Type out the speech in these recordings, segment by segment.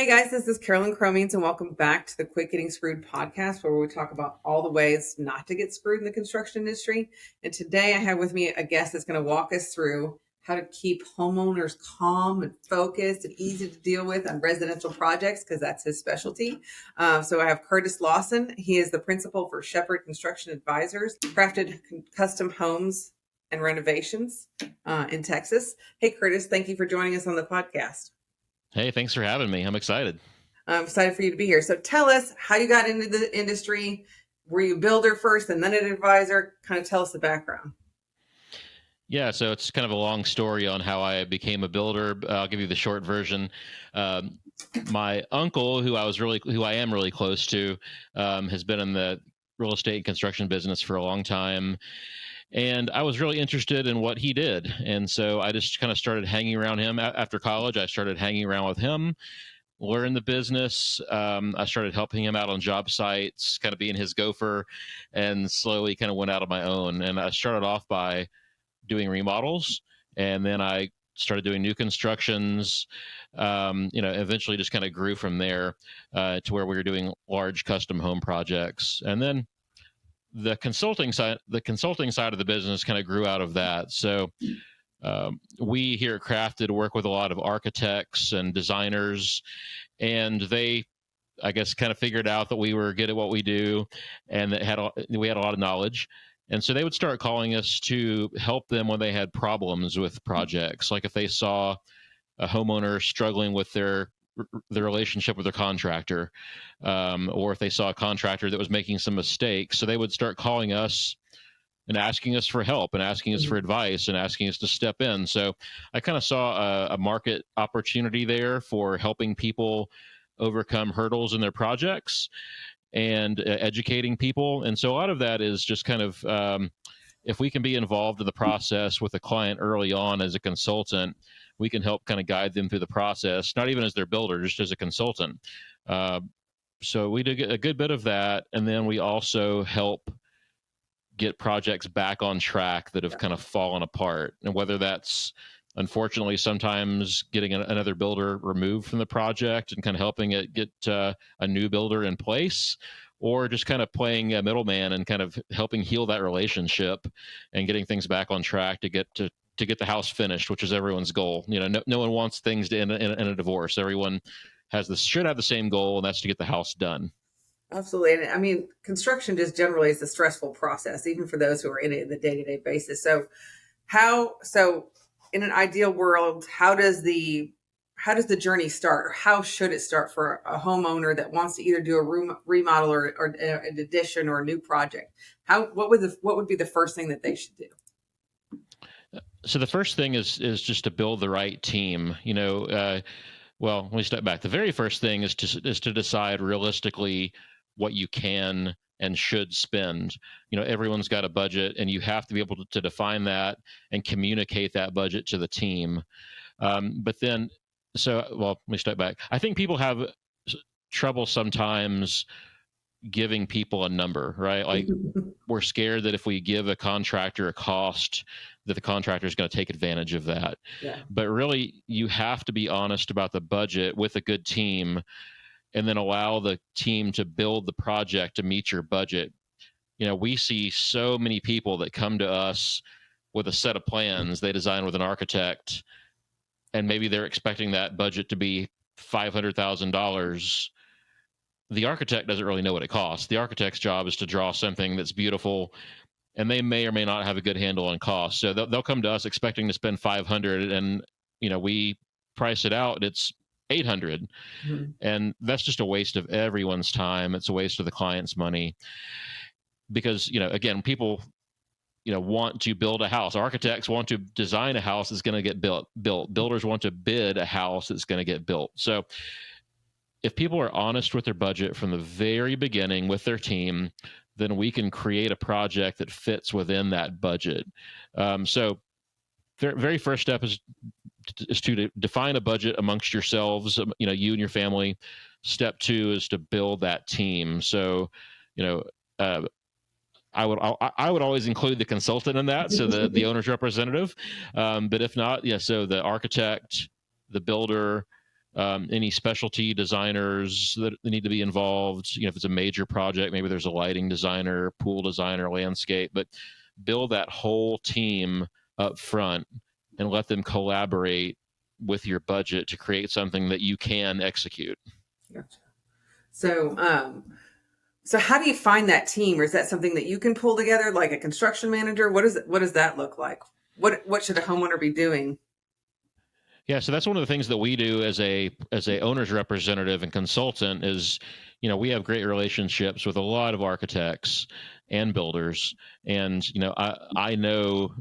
Hey guys, this is Carolyn Cromings, and welcome back to the Quit Getting Screwed podcast, where we talk about all the ways not to get screwed in the construction industry. And today I have with me a guest that's going to walk us through how to keep homeowners calm and focused and easy to deal with on residential projects, because that's his specialty. So I have Curtis Lawson. He is the principal for Shepherd Construction Advisors, crafted custom homes and renovations in Texas. Hey Curtis, thank you for joining us on the podcast. Hey, thanks for having me. I'm excited. I'm excited for you to be here. So tell us how you got into the industry. Were you a builder first and then an advisor? Kind of tell us the background. Yeah, so it's kind of a long story on how I became a builder. I'll give you the short version. My uncle, who I am really close to, has been in the real estate and construction business for a long time. And I was really interested in what he did. And so I just kind of started hanging around him. After college, I started hanging around with him, learn the business. I started helping him out on job sites, kind of being his gopher, and slowly kind of went out on my own. And I started off by doing remodels, and then I started doing new constructions. Eventually just kind of grew from there to where we were doing large custom home projects. And then the consulting side of the business kind of grew out of that. So we here at Crafted work with a lot of architects and designers, and they, I guess, kind of figured out that we were good at what we do, and that we had a lot of knowledge. And so they would start calling us to help them when they had problems with projects, like if they saw a homeowner struggling with their relationship with their contractor, or if they saw a contractor that was making some mistakes. So they would start calling us and asking us for help and asking us for advice and asking us to step in. So I kind of saw a market opportunity there for helping people overcome hurdles in their projects and educating people. And so a lot of that is just kind of, if we can be involved in the process with a client early on as a consultant, we can help kind of guide them through the process, not even as their builder, just as a consultant. So we did a good bit of that. And then we also help get projects back on track that have kind of fallen apart. And whether that's, unfortunately, sometimes getting another builder removed from the project and kind of helping it get a new builder in place, or just kind of playing a middleman and kind of helping heal that relationship and getting things back on track to get the house finished, which is everyone's goal. No one wants things to end in a divorce. Everyone should have the same goal, and that's to get the house done. Absolutely. And I mean, construction just generally is a stressful process, even for those who are in it on the day-to-day basis. So in an ideal world, how does the journey start, or how should it start for a homeowner that wants to either do a remodel or an addition or a new project? What would be the first thing that they should do? So the first thing is just to build the right team. Well, let me step back. The very first thing is to decide realistically what you can and should spend. Everyone's got a budget, and you have to be able to define that and communicate that budget to the team. Let me step back. I think people have trouble sometimes giving people a number, right? Like we're scared that if we give a contractor a cost, that the contractor is going to take advantage of that. Yeah. But really, you have to be honest about the budget with a good team, and then allow the team to build the project to meet your budget. We see so many people that come to us with a set of plans they design with an architect, and maybe they're expecting that budget to be $500,000. The architect doesn't really know what it costs. The architect's job is to draw something that's beautiful, and they may or may not have a good handle on cost. So they'll come to us expecting to spend $500, and we price it out. It's $800, and that's just a waste of everyone's time. It's a waste of the client's money, because again, people want to build a house. Architects want to design a house that's going to get built. Builders want to bid a house that's going to get built. So if people are honest with their budget from the very beginning with their team, then we can create a project that fits within that budget. So very first step is to define a budget amongst yourselves, you and your family. Step 2 is to build that team. So, I would always include the consultant in that, so the owner's representative. But if not, so the architect, the builder, any specialty designers that need to be involved. If it's a major project, maybe there's a lighting designer, pool designer, landscape, but build that whole team up front and let them collaborate with your budget to create something that you can execute. Gotcha. So how do you find that team, or is that something that you can pull together, like a construction manager? What does that look like? What should a homeowner be doing? Yeah, so that's one of the things that we do as a owner's representative and consultant is, we have great relationships with a lot of architects and builders, and I know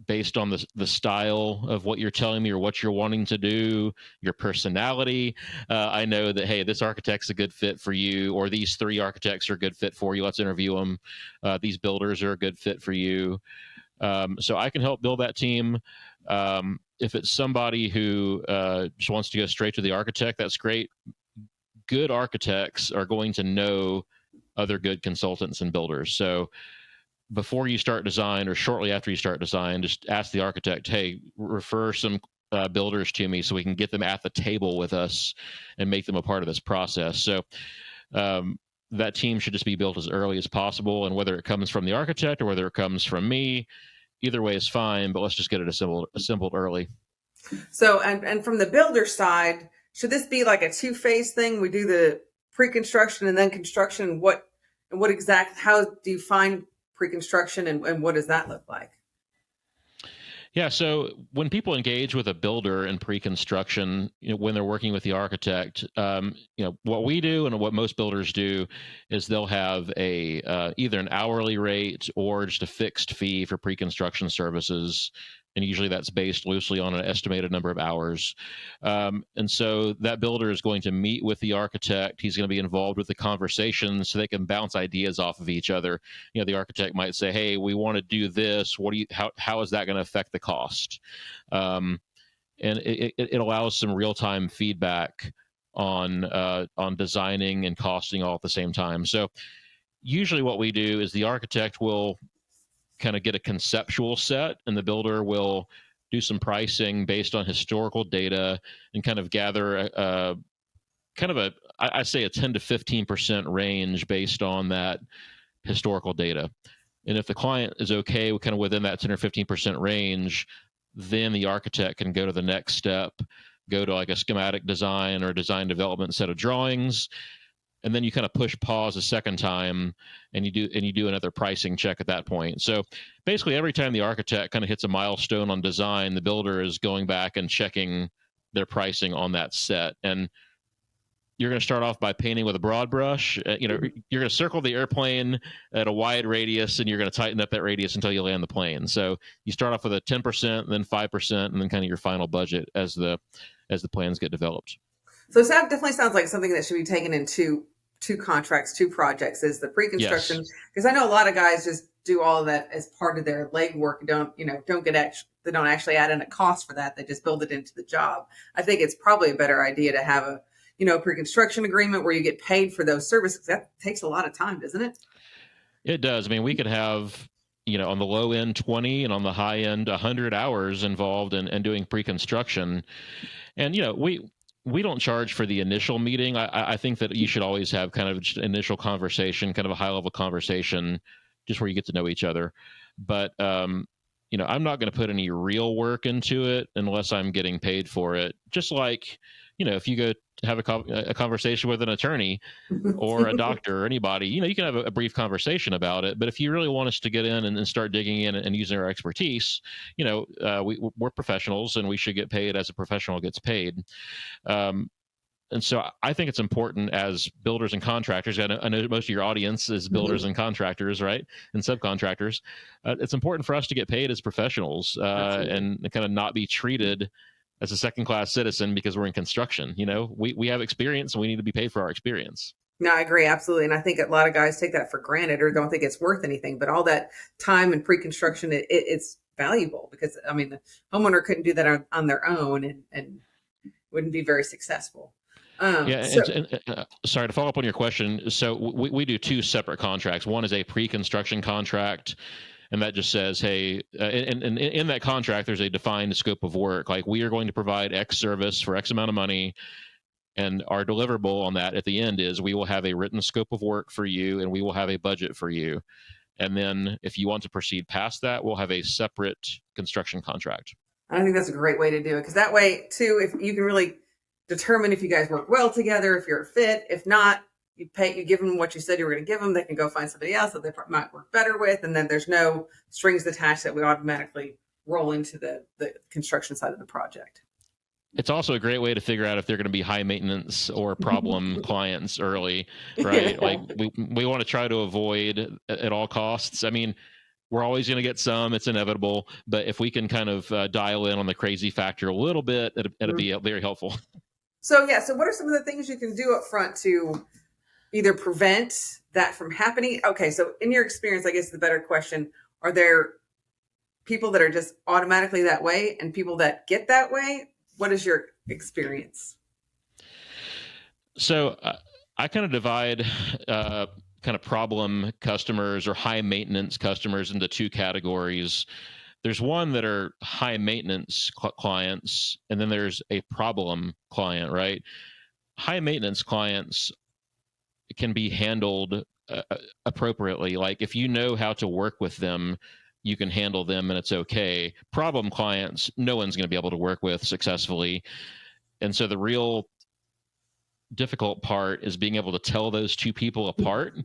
based on the style of what you're telling me or what you're wanting to do, your personality, I know that, hey, this architect's a good fit for you, or these 3 architects are a good fit for you. Let's interview them. These builders are a good fit for you. So I can help build that team. If it's somebody who just wants to go straight to the architect, that's great. Good architects are going to know other good consultants and builders. So before you start design or shortly after you start design, just ask the architect, hey, refer some builders to me so we can get them at the table with us and make them a part of this process. So that team should just be built as early as possible. And whether it comes from the architect or whether it comes from me, either way is fine, but let's just get it assembled early. So, and from the builder side, should this be like a 2-phase thing? We do the pre-construction and then construction. How do you find pre-construction and what does that look like? Yeah, so when people engage with a builder in pre-construction, when they're working with the architect, what we do and what most builders do is they'll have either an hourly rate or just a fixed fee for pre-construction services. And usually that's based loosely on an estimated number of hours. And so that builder is going to meet with the architect. He's going to be involved with the conversation so they can bounce ideas off of each other. The architect might say, hey, we want to do this. How is that going to affect the cost? And it allows some real-time feedback on designing and costing all at the same time. So usually what we do is the architect will kind of get a conceptual set and the builder will do some pricing based on historical data and kind of gather I say a 10 to 15% range based on that historical data. And if the client is okay with kind of within that 10 or 15% range, then the architect can go to the next step, go to like a schematic design or design development set of drawings. And then you kind of push pause a second time and you do another pricing check at that point. So basically every time the architect kind of hits a milestone on design, the builder is going back and checking their pricing on that set. And you're going to start off by painting with a broad brush. You're going to circle the airplane at a wide radius and you're going to tighten up that radius until you land the plane. So you start off with a 10%, then 5%, and then kind of your final budget as the plans get developed. So it definitely sounds like something that should be taken in two contracts, 2 projects, is the pre-construction. Yes. Because I know a lot of guys just do all of that as part of their legwork. They don't actually add in a cost for that. They just build it into the job. I think it's probably a better idea to have a pre-construction agreement where you get paid for those services. That takes a lot of time, doesn't it? It does. I mean, we could have, on the low end 20 and on the high end 100 hours involved in doing pre-construction. And, we don't charge for the initial meeting. I think that you should always have kind of just an initial conversation, kind of a high level conversation, just where you get to know each other. But, I'm not going to put any real work into it unless I'm getting paid for it. Just like, if you go have a conversation with an attorney or a doctor or anybody, you can have a brief conversation about it. But if you really want us to get in and start digging in and using our expertise, we're professionals and we should get paid as a professional gets paid. And so I think it's important as builders and contractors. I know most of your audience is builders and contractors, right? And subcontractors. It's important for us to get paid as professionals and kind of not be treated as a second-class citizen because we're in construction. We have experience and we need to be paid for our experience. No, I agree. Absolutely. And I think a lot of guys take that for granted or don't think it's worth anything, but all that time and pre-construction, it's valuable because, the homeowner couldn't do that on their own and wouldn't be very successful. Sorry to follow up on your question. So we do 2 separate contracts. One is a pre-construction contract, and that just says, hey, and in that contract, there's a defined scope of work. Like, we are going to provide X service for X amount of money. And our deliverable on that at the end is we will have a written scope of work for you and we will have a budget for you. And then if you want to proceed past that, we'll have a separate construction contract. I think that's a great way to do it, because that way too, if you can really determine if you guys work well together, if you're a fit. If not, you give them what you said you were going to give them. They can go find somebody else that they might work better with, and then there's no strings attached that we automatically roll into the construction side of the project. It's also a great way to figure out if they're going to be high maintenance or problem clients early, right? Yeah. Like we want to try to avoid at all costs. I mean, we're always going to get some, it's inevitable, but if we can kind of dial in on the crazy factor a little bit, it'll be very helpful. So what are some of the things you can do up front to either prevent that from happening? Okay, so in your experience, I guess the better question, are there people that are just automatically that way and people that get that way? What is your experience? So I kind of divide kind of problem customers or high maintenance customers into two categories. There's one that are high maintenance clients, and then there's a problem client, right? High maintenance clients can be handled appropriately. Like if you know how to work with them, you can handle them and it's okay. Problem clients, no one's going to be able to work with successfully. And so the real difficult part is being able to tell those two people apart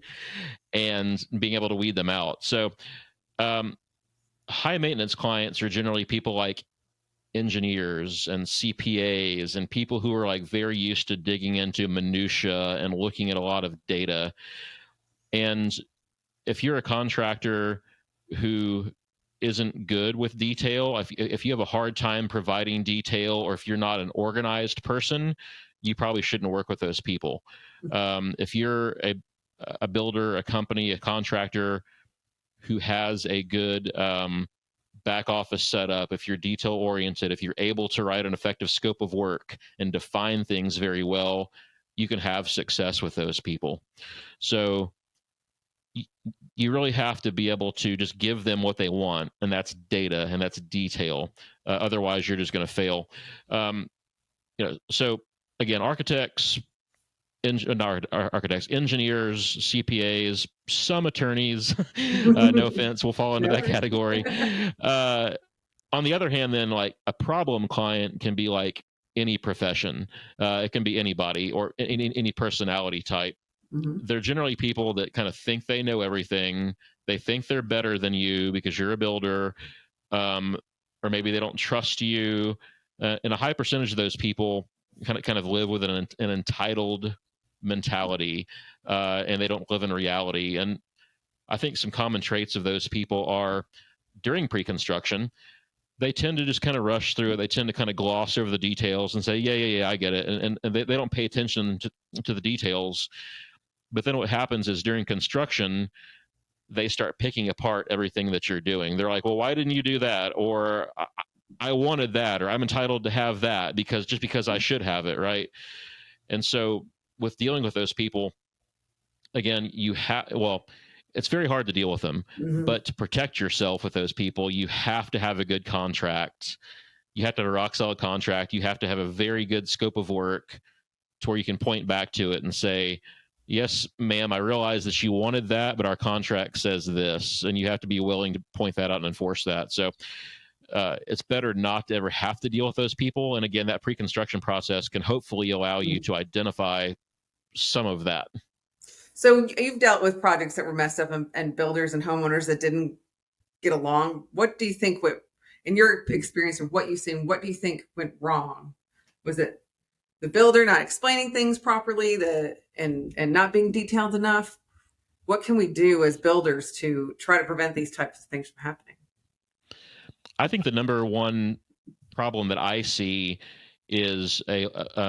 and being able to weed them out. So high maintenance clients are generally people like engineers and CPAs and people who are like very used to digging into minutia and looking at a lot of data. And if you're a contractor who isn't good with detail, if you have a hard time providing detail, or if you're not an organized person, you probably shouldn't work with those people. If you're a builder, a company, a contractor who has a good back office setup, if you're detail oriented, if you're able to write an effective scope of work and define things very well, you can have success with those people. So you really have to be able to just give them what they want, and that's data and that's detail. Otherwise, you're just going to fail. So again, architects, engineers, CPAs, some attorneys, no offense, will fall into that category. On the other hand, then like a problem client can be like any profession. It can be anybody or any personality type. Mm-hmm. They're generally people that kind of think they know everything. They think they're better than you because you're a builder, or maybe they don't trust you. And a high percentage of those people kind of live with an entitled mentality, and they don't live in reality. And I think some common traits of those people are during pre-construction, they tend to just kind of rush through it. They tend to kind of gloss over the details and say, yeah, I get it. And they don't pay attention to the details. But then what happens is during construction, they start picking apart everything that you're doing. They're like, well, why didn't you do that? Or I wanted that, or I'm entitled to have that because I should have it, right? And so with dealing with those people, again, it's very hard to deal with them, mm-hmm. but to protect yourself with those people, you have to have a good contract. You have to have a rock solid contract. You have to have a very good scope of work to where you can point back to it and say, yes, ma'am, I realize that you wanted that, but our contract says this, and you have to be willing to point that out and enforce that. So it's better not to ever have to deal with those people. And again, that pre-construction process can hopefully allow you to identify some of that. So you've dealt with projects that were messed up and builders and homeowners that didn't get along. What do you think in your experience of what you've seen, what do you think went wrong? Was it the builder not explaining things properly, and not being detailed enough? What can we do as builders to try to prevent these types of things from happening? I think the number one problem that I see is a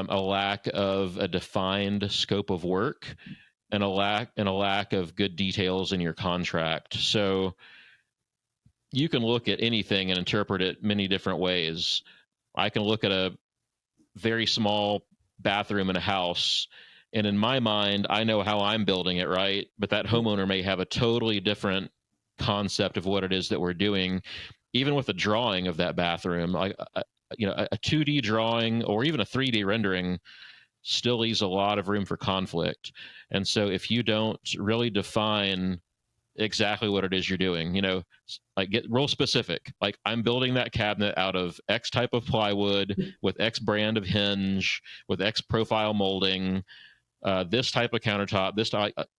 lack of a defined scope of work and a lack of good details in your contract. So you can look at anything and interpret it many different ways. I can look at a very small bathroom in a house, and in my mind, I know how I'm building it, right? But that homeowner may have a totally different concept of what it is that we're doing. Even with a drawing of that bathroom, like a 2D drawing or even a 3D rendering, still leaves a lot of room for conflict. And so if you don't really define exactly what it is you're doing, like get real specific, like I'm building that cabinet out of X type of plywood with X brand of hinge with X profile molding, this type of countertop,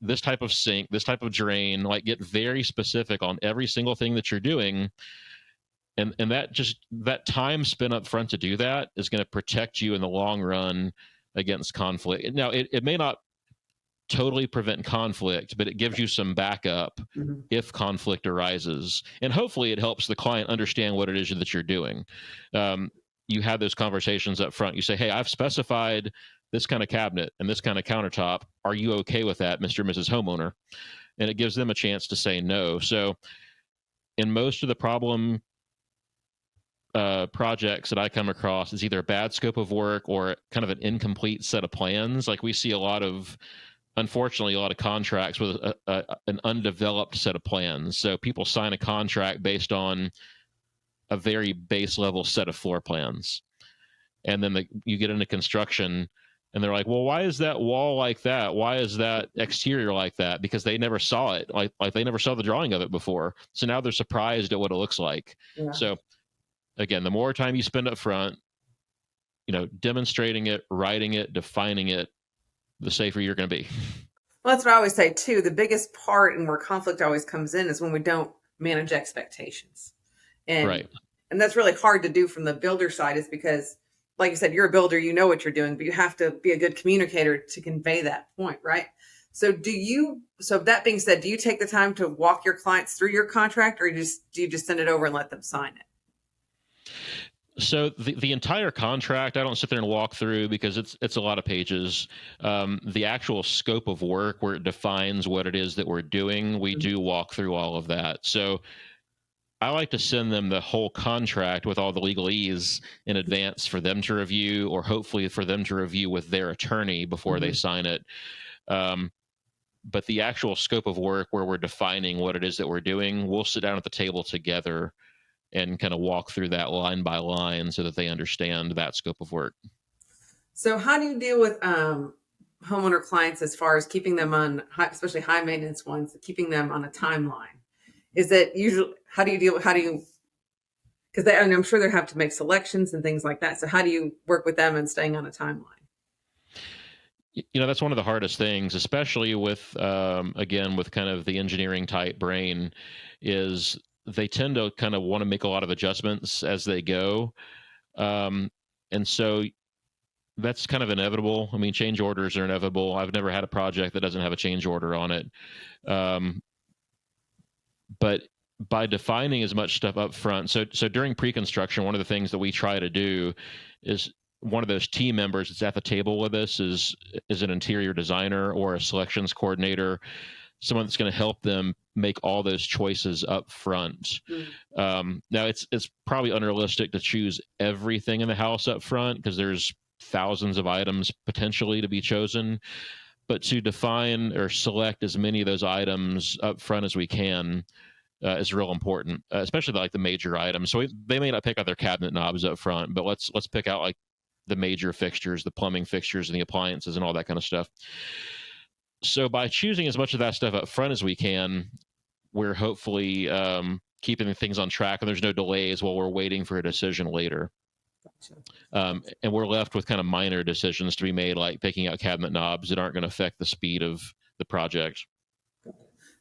this type of sink, this type of drain, like get very specific on every single thing that you're doing. And that time spent up front to do that is going to protect you in the long run against conflict. Now, it may not totally prevent conflict, but it gives you some backup if conflict arises. And hopefully it helps the client understand what it is that you're doing. You have those conversations up front. You say, hey, I've specified this kind of cabinet and this kind of countertop. Are you okay with that, Mr. and Mrs. Homeowner? And it gives them a chance to say no. So in most of the problem projects that I come across, is either a bad scope of work or kind of an incomplete set of plans. Like we see unfortunately, a lot of contracts with an undeveloped set of plans. So people sign a contract based on a very base level set of floor plans. And then you get into construction and they're like, well, why is that wall like that? Why is that exterior like that? Because they never saw it. Like they never saw the drawing of it before. So now they're surprised at what it looks like. Yeah. So again, the more time you spend up front, demonstrating it, writing it, defining it, the safer you're going to be. Well, that's what I always say too. The biggest part and where conflict always comes in is when we don't manage expectations. And, right. And that's really hard to do from the builder side, is because, like you said, you're a builder, you know what you're doing, but you have to be a good communicator to convey that point, right? So that being said, do you take the time to walk your clients through your contract, or do you just send it over and let them sign it? So the entire contract, I don't sit there and walk through because it's a lot of pages. The actual scope of work where it defines what it is that we're doing, we do walk through all of that. So I like to send them the whole contract with all the legalese in advance for them to review, or hopefully for them to review with their attorney before they sign it. But the actual scope of work where we're defining what it is that we're doing, we'll sit down at the table together and kind of walk through that line by line so that they understand that scope of work. So how do you deal with homeowner clients as far as keeping them on, especially high maintenance ones, keeping them on a timeline? Is that usually, because I'm sure they have to make selections and things like that. So how do you work with them and staying on a timeline? That's one of the hardest things, especially with, again, with kind of the engineering type brain, is they tend to kind of want to make a lot of adjustments as they go. And so that's kind of inevitable. I mean, change orders are inevitable. I've never had a project that doesn't have a change order on it. But by defining as much stuff up front, so during pre-construction, one of the things that we try to do is, one of those team members that's at the table with us is an interior designer or a selections coordinator, someone that's going to help them make all those choices up front. Now, it's probably unrealistic to choose everything in the house up front because there's thousands of items potentially to be chosen. But to define or select as many of those items up front as we can is real important, especially like the major items. So they may not pick out their cabinet knobs up front, but let's pick out like the major fixtures, the plumbing fixtures and the appliances and all that kind of stuff. So by choosing as much of that stuff up front as we can, we're hopefully keeping things on track and there's no delays while we're waiting for a decision later. Gotcha. And we're left with kind of minor decisions to be made, like picking out cabinet knobs that aren't going to affect the speed of the project.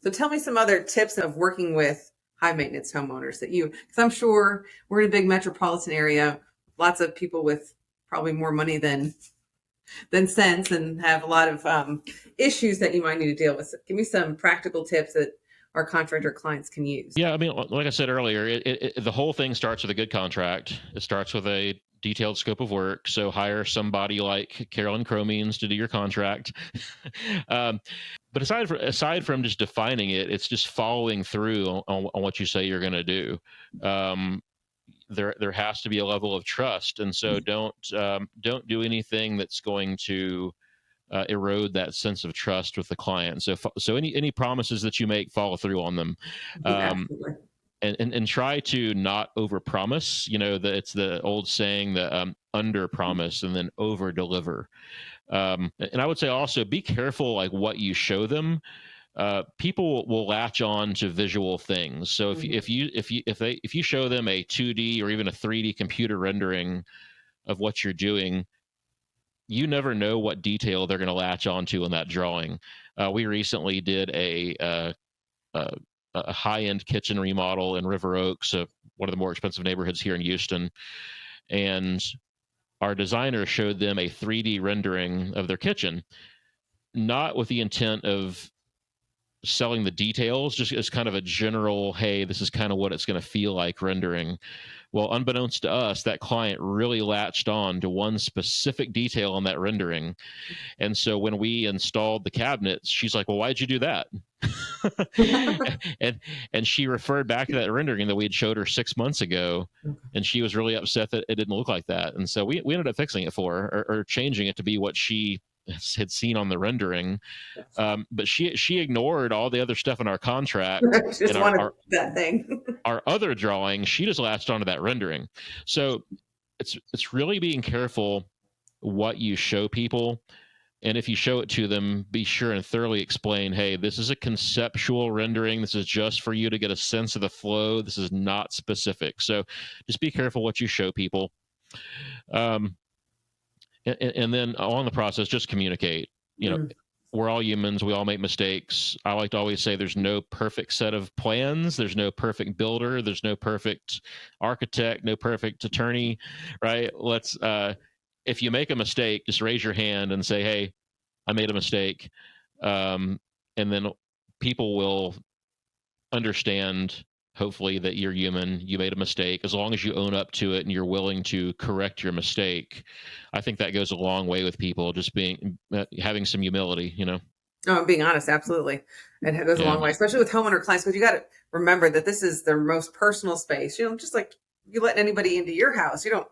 So tell me some other tips of working with high maintenance homeowners because I'm sure we're in a big metropolitan area, lots of people with probably more money than sense and have a lot of issues that you might need to deal with. So give me some practical tips that our contractor clients can use. Yeah, I mean, like I said earlier, the whole thing starts with a good contract. It starts with a detailed scope of work. So hire somebody like Carolyn Cromines to do your contract. But aside from just defining it, it's just following through on what you say you're going to do. There has to be a level of trust, and so don't do anything that's going to erode that sense of trust with the client. So any promises that you make, follow through on them, and try to not overpromise. It's the old saying that under promise and then over deliver. And I would say also be careful like what you show them. People will latch on to visual things. So if you show them a 2D or even a 3D computer rendering of what you're doing, you never know what detail they're going to latch onto in that drawing. We recently did a, a high-end kitchen remodel in River Oaks, one of the more expensive neighborhoods here in Houston, and our designer showed them a 3D rendering of their kitchen, not with the intent of selling the details, just as kind of a general, hey, this is kind of what it's going to feel like rendering. Well, unbeknownst to us, that client really latched on to one specific detail on that rendering. And so when we installed the cabinets, she's like, well, why'd you do that? and she referred back to that rendering that we had showed her 6 months ago. And she was really upset that it didn't look like that. And so we ended up fixing it for her, or changing it to be what she had seen on the rendering. But she ignored all the other stuff in our contract. Just and wanted that thing. Our other drawing, she just latched onto that rendering. So it's really being careful what you show people. And if you show it to them, be sure and thoroughly explain, hey, this is a conceptual rendering. This is just for you to get a sense of the flow. This is not specific. So just be careful what you show people. And then along the process, just communicate. We're all humans. We all make mistakes. I like to always say there's no perfect set of plans. There's no perfect builder. There's no perfect architect, no perfect attorney, right? If you make a mistake, just raise your hand and say, hey, I made a mistake. And then people will understand, hopefully, that you're human, you made a mistake. As long as you own up to it and you're willing to correct your mistake, I think that goes a long way with people, just having some humility, No, I'm being honest. Absolutely. It goes a long way, especially with homeowner clients, because you got to remember that this is their most personal space. Just like you let anybody into your house, and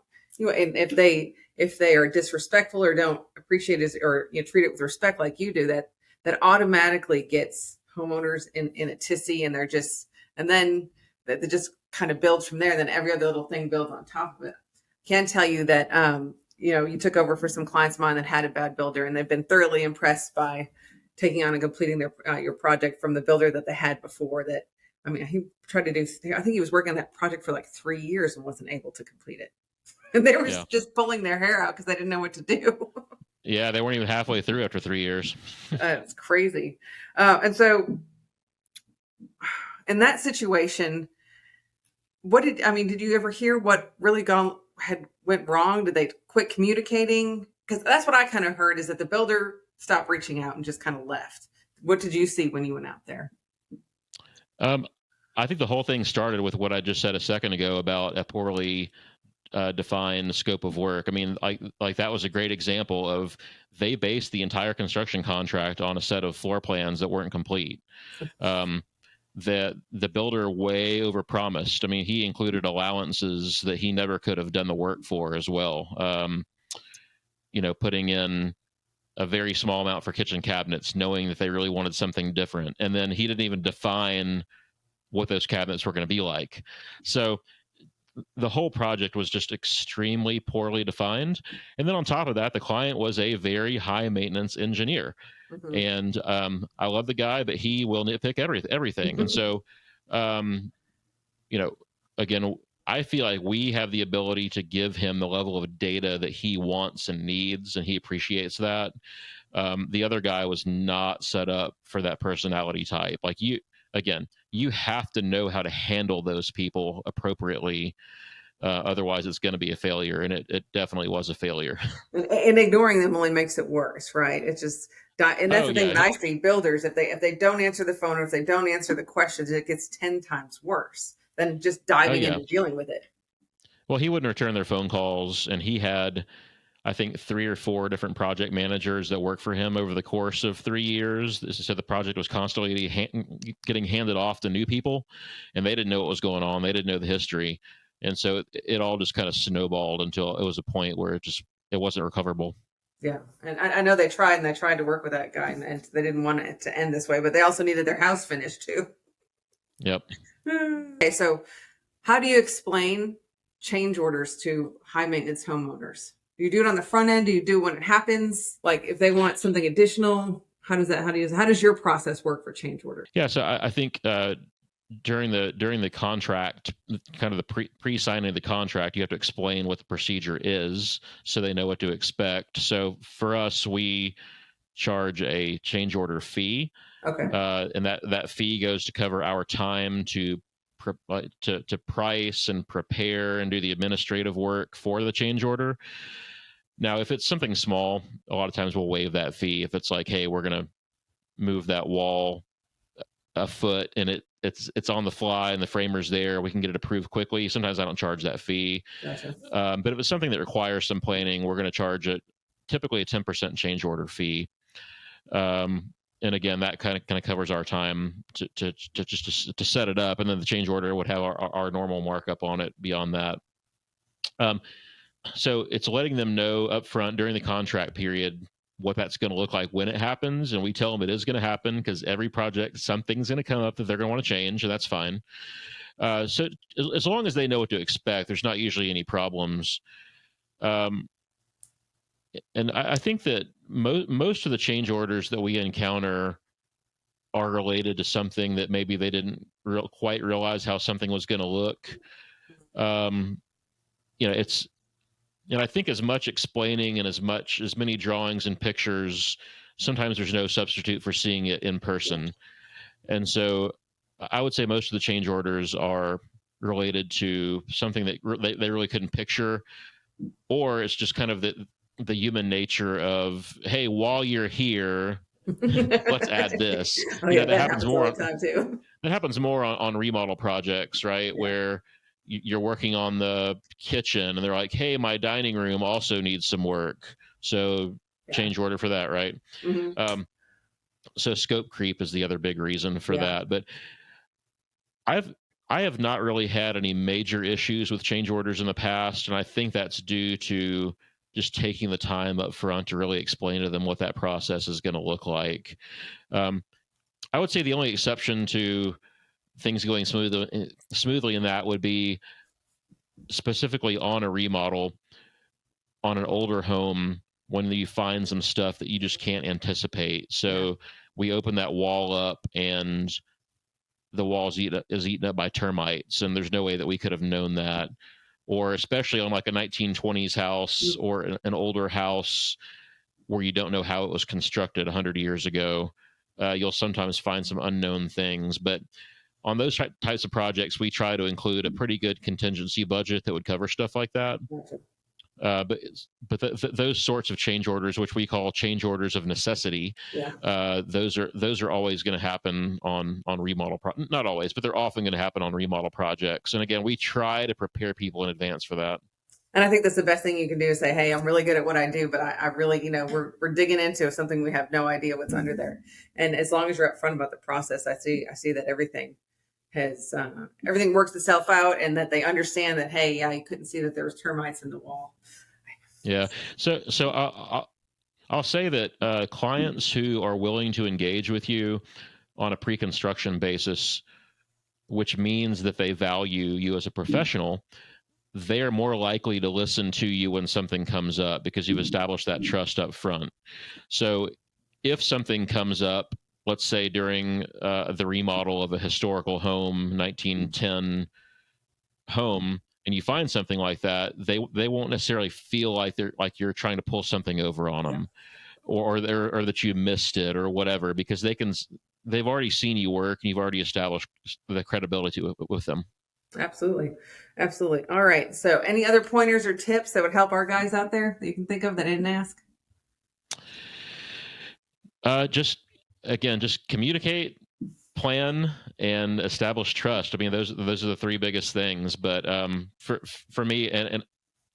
if they are disrespectful or don't appreciate it, or treat it with respect like you do, that automatically gets homeowners in a tizzy, and then that just kind of builds from there. And then every other little thing builds on top of it. Can tell you that you took over for some clients of mine that had a bad builder, and they've been thoroughly impressed by taking on and completing your project from the builder that they had before. He tried to do. I think he was working on that project for like 3 years and wasn't able to complete it. And they were just pulling their hair out because they didn't know what to do. Yeah, they weren't even halfway through after 3 years. It's crazy. And so in that situation, did you ever hear what really went wrong? Did they quit communicating? Because that's what I kind of heard, is that the builder stopped reaching out and just kind of left. What did you see when you went out there? I think the whole thing started with what I just said a second ago about a poorly define the scope of work. Like that was a great example of, they based the entire construction contract on a set of floor plans that weren't complete. The builder way overpromised. He included allowances that he never could have done the work for as well. Putting in a very small amount for kitchen cabinets, knowing that they really wanted something different. And then he didn't even define what those cabinets were going to be like. So the whole project was just extremely poorly defined. And then on top of that, the client was a very high maintenance engineer. Mm-hmm. And I love the guy, but he will nitpick everything. And so, again, I feel like we have the ability to give him the level of data that he wants and needs, and he appreciates that. The other guy was not set up for that personality type. Like you have to know how to handle those people appropriately. Otherwise, it's going to be a failure, and it definitely was a failure. And ignoring them only makes it worse, right? It's just, and that's the thing that I see builders, if they don't answer the phone, or if they don't answer the questions, it gets 10 times worse than just diving into dealing with it. Well, he wouldn't return their phone calls, and he had, I think, 3 or 4 different project managers that worked for him over the course of 3 years. So the project was constantly getting handed off to new people, and they didn't know what was going on. They didn't know the history. And so it all just kind of snowballed until it was a point where it wasn't recoverable. Yeah. And I know they tried to work with that guy, and they didn't want it to end this way, but they also needed their house finished too. Yep. Okay. So how do you explain change orders to high maintenance homeowners? Do you do it on the front end? Do you do it when it happens? Like if they want something additional, how does your process work for change orders? Yeah, so I think during the contract, kind of the pre-signing of the contract, you have to explain what the procedure is so they know what to expect. So for us, we charge a change order fee, Okay. and that fee goes to cover our time to price and prepare and do the administrative work for the change order. Now, if it's something small, a lot of times we'll waive that fee. If it's like, hey, we're going to move that wall a foot and it's on the fly and the framer's there, we can get it approved quickly. Sometimes I don't charge that fee. Gotcha. But if it's something that requires some planning, we're going to charge it typically a 10% change order fee. And again, that kind of covers our time to set it up, and then the change order would have our normal markup on it beyond that. So it's letting them know up front during the contract period what that's going to look like when it happens, and we tell them it is going to happen because every project, something's going to come up that they're going to want to change, and that's fine. So as long as they know what to expect, there's not usually any problems. And I think that most of the change orders that we encounter are related to something that maybe they didn't quite realize how something was going to look. It's, and I think as much explaining and as many drawings and pictures, sometimes there's no substitute for seeing it in person. And so I would say most of the change orders are related to something that they really couldn't picture, or it's just kind of the human nature of, hey, while you're here, let's add this. That happens more all the time too. That happens more on remodel projects, right? Yeah. Where you're working on the kitchen and they're like, hey, my dining room also needs some work. So change order for that, right? Mm-hmm. So scope creep is the other big reason for that. But I have not really had any major issues with change orders in the past, and I think that's due to just taking the time up front to really explain to them what that process is going to look like. I would say the only exception to things going smoothly in that would be specifically on a remodel on an older home when you find some stuff that you just can't anticipate. So we open that wall up and the wall's eaten up by termites, and there's no way that we could have known that. Or especially on like a 1920s house or an older house where you don't know how it was constructed 100 years ago, you'll sometimes find some unknown things. But on those types of projects, we try to include a pretty good contingency budget that would cover stuff like that. But those sorts of change orders, which we call change orders of necessity, those are always going to happen on remodel. Not always, but they're often going to happen on remodel projects. And again, we try to prepare people in advance for that. And I think that's the best thing you can do is say, hey, I'm really good at what I do, but I really, we're digging into something we have no idea what's under there. And as long as you're upfront about the process, I see that everything works itself out, and that they understand that, hey, you couldn't see that there was termites in the wall. Yeah. So I'll say that clients who are willing to engage with you on a pre-construction basis, which means that they value you as a professional, they're more likely to listen to you when something comes up because you've established that trust up front. So if something comes up, let's say during the remodel of a historical home, 1910 home, and you find something like that, they won't necessarily feel like you're trying to pull something over on them, or that you missed it or whatever, because they've already seen you work and you've already established the credibility with them. Absolutely. All right. So any other pointers or tips that would help our guys out there that you can think of that I didn't ask? Just communicate, plan, and establish trust. I mean, those are the three biggest things. But for me, and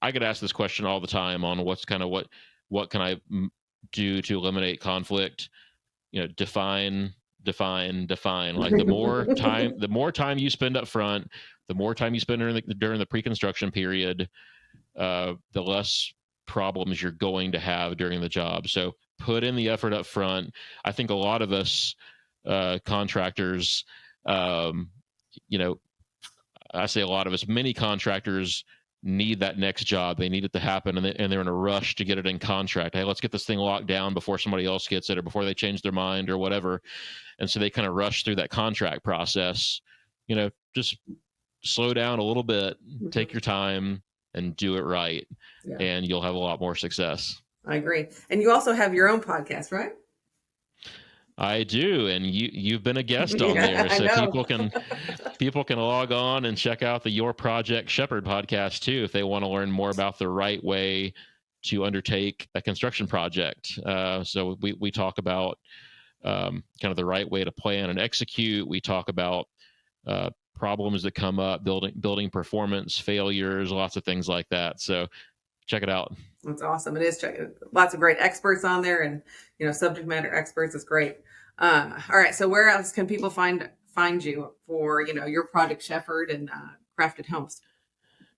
I get asked this question all the time on what can I do to eliminate conflict? Define. Like the more time you spend up front, the more time you spend during the pre-construction period, the less problems you're going to have during the job. So put in the effort up front. I think a lot of us contractors, I say a lot of us, many contractors need that next job. They need it to happen, and they're in a rush to get it in contract. Hey, let's get this thing locked down before somebody else gets it or before they change their mind or whatever. And so they kind of rush through that contract process. Just slow down a little bit, take your time, and do it right, and you'll have a lot more success. I agree. And you also have your own podcast, right? I do, and you've been a guest on there, so people can log on and check out the Your Project Shepherd podcast too if they want to learn more about the right way to undertake a construction project. So we talk about kind of the right way to plan and execute. We talk about problems that come up, building performance, failures, lots of things like that. So check it out. That's awesome. It is. Lots of great experts on there, and subject matter experts. It's great. All right. So where else can people find you for Your Project Shepherd and Crafted Homes?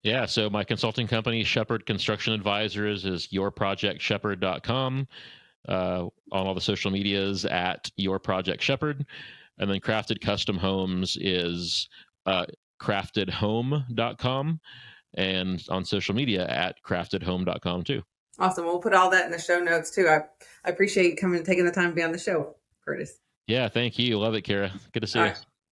Yeah. So my consulting company, Shepherd Construction Advisors, is yourprojectshepherd.com. On all the social medias at Your Project Shepherd, and then Crafted Custom Homes is craftedhome.com, and on social media at craftedhome.com too. Awesome. We'll put all that in the show notes too. I appreciate you coming and taking the time to be on the show, Curtis. Yeah, thank you. Love it, Kara. Good to see you.